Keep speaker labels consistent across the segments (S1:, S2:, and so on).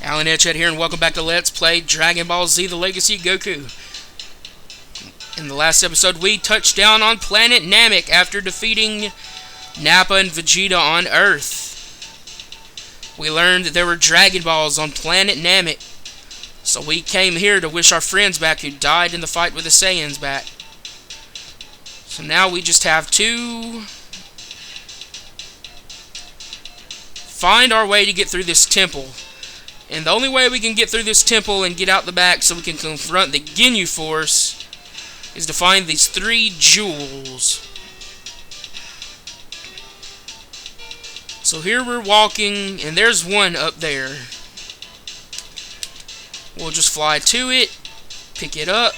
S1: Alan Etched here, and welcome back to Let's Play Dragon Ball Z: The Legacy of Goku. In the last episode, we touched down on planet Namek after defeating Nappa and Vegeta on Earth. We learned that there were Dragon Balls on planet Namek, so we came here to wish our friends back who died in the fight with the Saiyans back. So now we just have to find our way to get through this temple. And the only way we can get through this temple and get out the back so we can confront the Ginyu Force is to find these 3 jewels. So here we're walking, and there's one up there. We'll just fly to it, pick it up.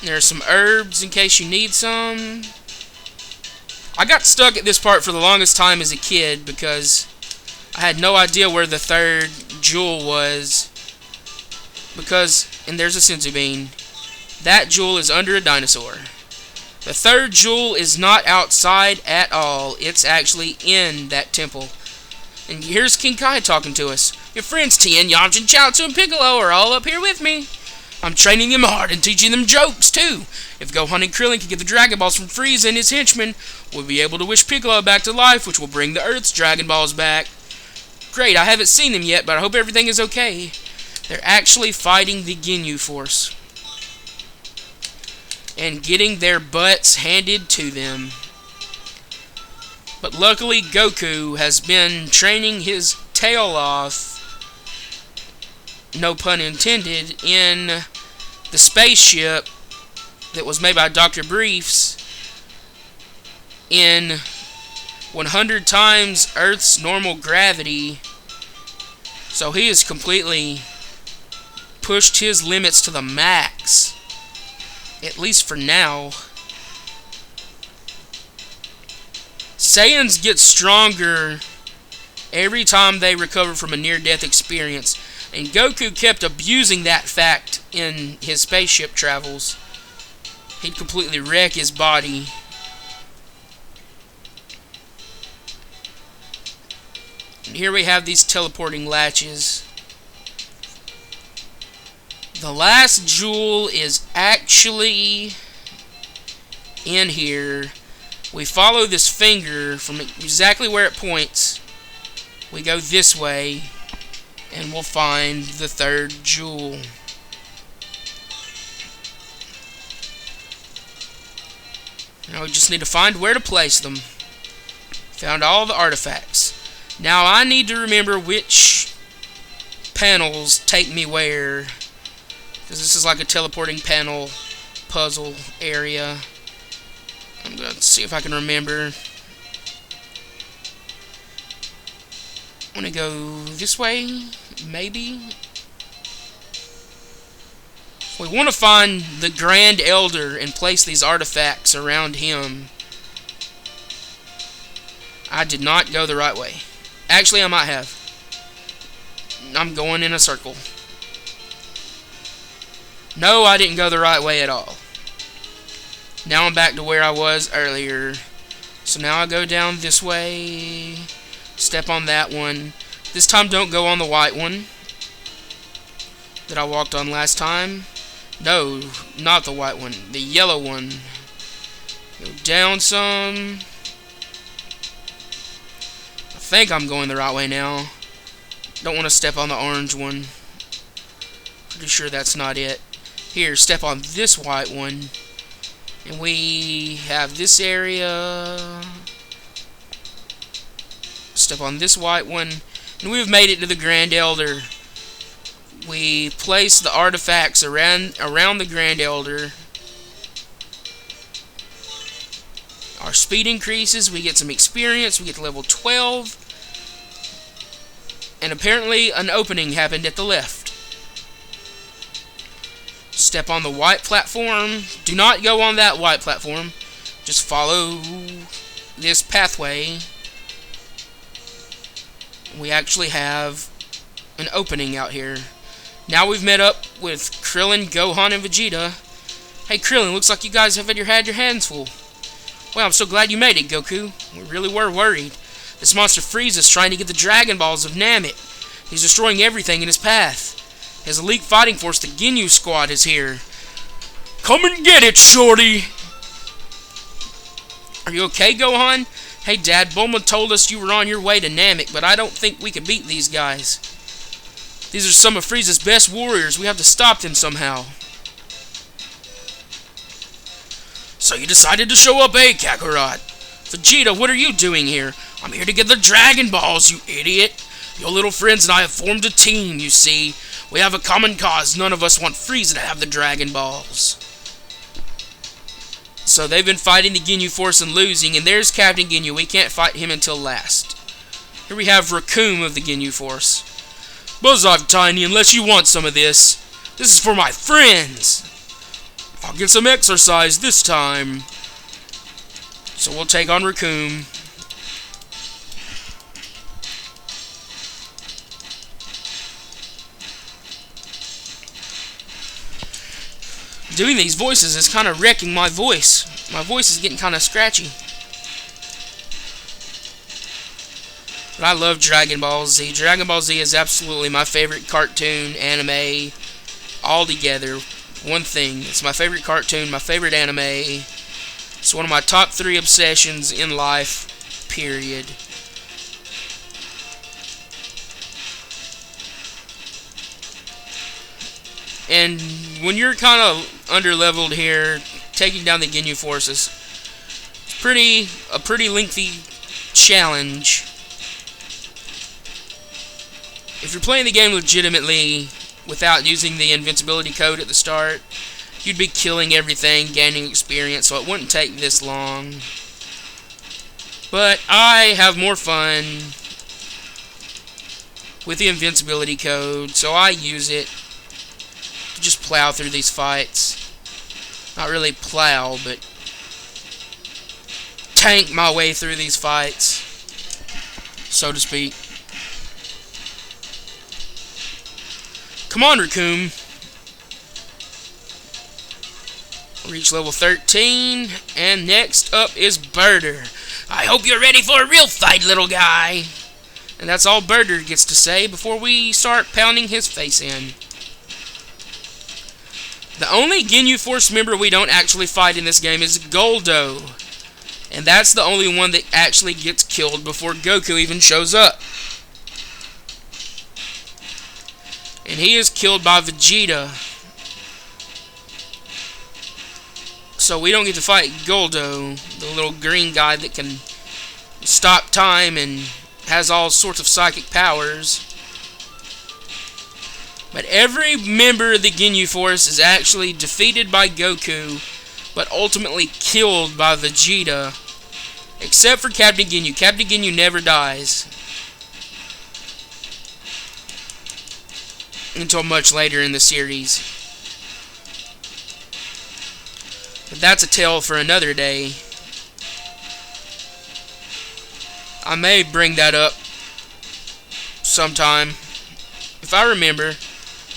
S1: There's some herbs in case you need some. I got stuck at this part for the longest time as a kid because I had no idea where the 3rd jewel was. And there's a senzu bean. That jewel is under a dinosaur. The 3rd jewel is not outside at all. It's actually in that temple. And here's King Kai talking to us. Your friends Tien, Yamcha, Chaozu, and Piccolo are all up here with me. I'm training them hard and teaching them jokes, too. If Gohan and Krillin can get the Dragon Balls from Frieza and his henchmen, we'll be able to wish Piccolo back to life, which will bring the Earth's Dragon Balls back. Great, I haven't seen them yet, but I hope everything is okay. They're actually fighting the Ginyu Force and getting their butts handed to them. But luckily, Goku has been training his tail off, no pun intended, in the spaceship that was made by Dr. Briefs in 100 times Earth's normal gravity. So he has completely pushed his limits to the max, at least for now. Saiyans get stronger every time they recover from a near-death experience, and Goku kept abusing that fact in his spaceship travels. He'd completely wreck his body. And here we have these teleporting latches. The last jewel is actually in here. We follow this finger from exactly where it points. We go this way, and we'll find the 3rd jewel. Now we just need to find where to place them. Found all the artifacts. Now I need to remember which panels take me where, because this is like a teleporting panel puzzle area. I'm going to see if I can remember. I want to go this way, maybe. We want to find the Grand Elder and place these artifacts around him. I did not go the right way. Actually, I might have. I'm going in a circle. No, I didn't go the right way at all. Now I'm back to where I was earlier. So now I go down this way. Step on that one. This time don't go on the white one that I walked on last time. No, not the white one. The yellow one. Go down some. I think I'm going the right way now. Don't want to step on the orange one. Pretty sure that's not it. Here, step on this white one. And we have this area. Step on this white one. And we've made it to the Grand Elder. We place the artifacts around the Grand Elder. Our speed increases. We get some experience. We get to level 12. And apparently an opening happened at the left. Step on the white platform. Do not go on that white platform. Just follow this pathway. We actually have an opening out here. Now we've met up with Krillin, Gohan, and Vegeta. Hey Krillin, looks like you guys have had your hands full. Well, I'm so glad you made it, Goku. We really were worried. This monster Frieza is trying to get the Dragon Balls of Namek. He's destroying everything in his path. His elite fighting force, the Ginyu Squad, is here. Come and get it, shorty! Are you okay, Gohan? Hey, Dad, Bulma told us you were on your way to Namek, but I don't think we can beat these guys. These are some of Frieza's best warriors. We have to stop them somehow. So you decided to show up, eh, Kakarot? Vegeta, what are you doing here? I'm here to get the Dragon Balls, you idiot. Your little friends and I have formed a team, you see. We have a common cause. None of us want Frieza to have the Dragon Balls. So they've been fighting the Ginyu Force and losing, and there's Captain Ginyu. We can't fight him until last. Here we have Raccoon of the Ginyu Force. Buzz off, Tiny, unless you want some of this. This is for my friends. I'll get some exercise this time. So we'll take on Raccoon. Doing these voices is kind of wrecking my voice. My voice is getting kind of scratchy. But I love Dragon Ball Z. Dragon Ball Z is absolutely my favorite cartoon, anime, all together. One thing. It's my favorite cartoon, my favorite anime. It's one of my top 3 obsessions in life, period. And when you're kind of underleveled here, taking down the Ginyu Forces, it's a pretty lengthy challenge. If you're playing the game legitimately, without using the invincibility code at the start, you'd be killing everything, gaining experience, so it wouldn't take this long. But I have more fun with the invincibility code, so I use it to just plow through these fights. Not really plow, but tank my way through these fights, so to speak. Come on, Raccoon. Reach level 13, and next up is Birder. I hope you're ready for a real fight, little guy. And that's all Birder gets to say before we start pounding his face in. The only Ginyu Force member we don't actually fight in this game is Goldo. And that's the only one that actually gets killed before Goku even shows up. And he is killed by Vegeta. So we don't get to fight Goldo, the little green guy that can stop time and has all sorts of psychic powers. But every member of the Ginyu Force is actually defeated by Goku, but ultimately killed by Vegeta. Except for Captain Ginyu. Captain Ginyu never dies. Until much later in the series. But that's a tale for another day. I may bring that up sometime, if I remember,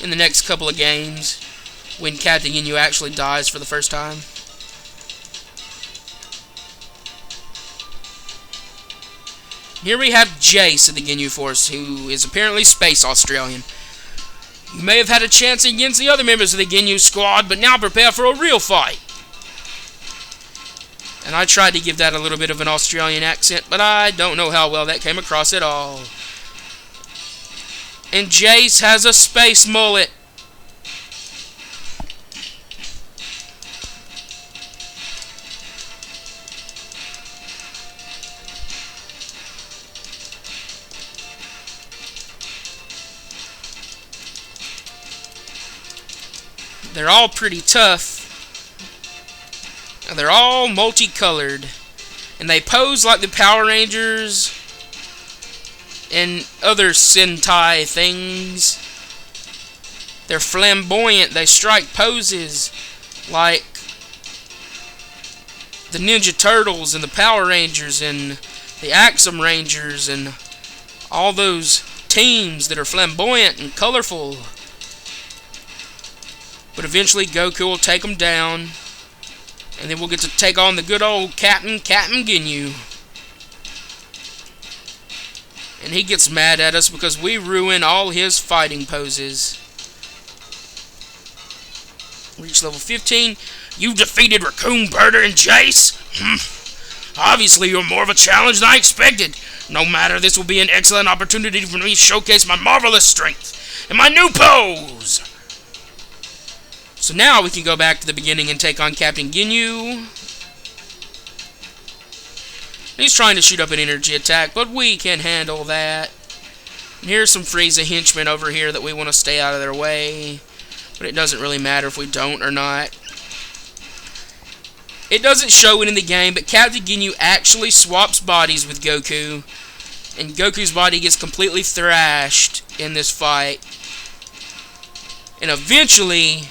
S1: in the next couple of games, when Captain Ginyu actually dies for the first time. Here we have Jace of the Ginyu Force, who is apparently Space Australian. You may have had a chance against the other members of the Ginyu Squad, but now prepare for a real fight. And I tried to give that a little bit of an Australian accent, but I don't know how well that came across at all. And Jace has a space mullet. They're all pretty tough. And they're all multicolored. And they pose like the Power Rangers and other Sentai things. They're flamboyant. They strike poses like the Ninja Turtles and the Power Rangers and the Axum Rangers and all those teams that are flamboyant and colorful. But eventually Goku will take them down, and then we'll get to take on the good old Captain Ginyu. And he gets mad at us because we ruin all his fighting poses. Reach level 15. You've defeated Raccoon, Birder, and Jace? Obviously, you're more of a challenge than I expected. No matter, this will be an excellent opportunity for me to showcase my marvelous strength and my new pose. So now we can go back to the beginning and take on Captain Ginyu. He's trying to shoot up an energy attack, but we can handle that. And here's some Frieza henchmen over here that we want to stay out of their way. But it doesn't really matter if we don't or not. It doesn't show it in the game, but Captain Ginyu actually swaps bodies with Goku. And Goku's body gets completely thrashed in this fight. And eventually,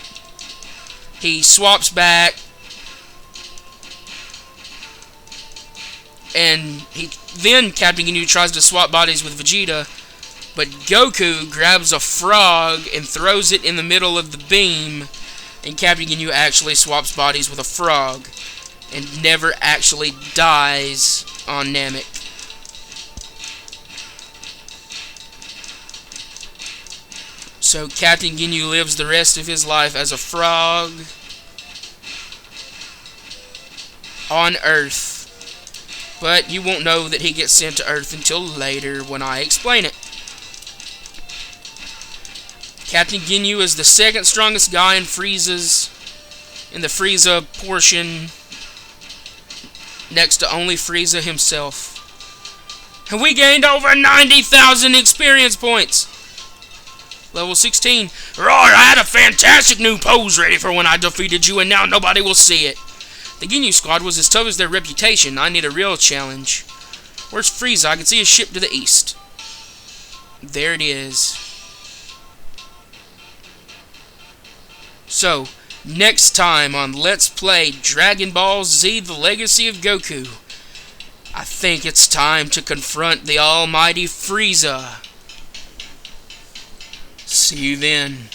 S1: he swaps back. And then Captain Ginyu tries to swap bodies with Vegeta. But Goku grabs a frog and throws it in the middle of the beam. And Captain Ginyu actually swaps bodies with a frog. And never actually dies on Namek. So Captain Ginyu lives the rest of his life as a frog on Earth. But you won't know that he gets sent to Earth until later when I explain it. Captain Ginyu is the second strongest guy in the Frieza portion, next to only Frieza himself. And we gained over 90,000 experience points. Level 16. Roar, I had a fantastic new pose ready for when I defeated you, and now nobody will see it. The Ginyu squad was as tough as their reputation. I need a real challenge. Where's Frieza? I can see his ship to the east. There it is. So, next time on Let's Play Dragon Ball Z: The Legacy of Goku, I think it's time to confront the almighty Frieza. See you then.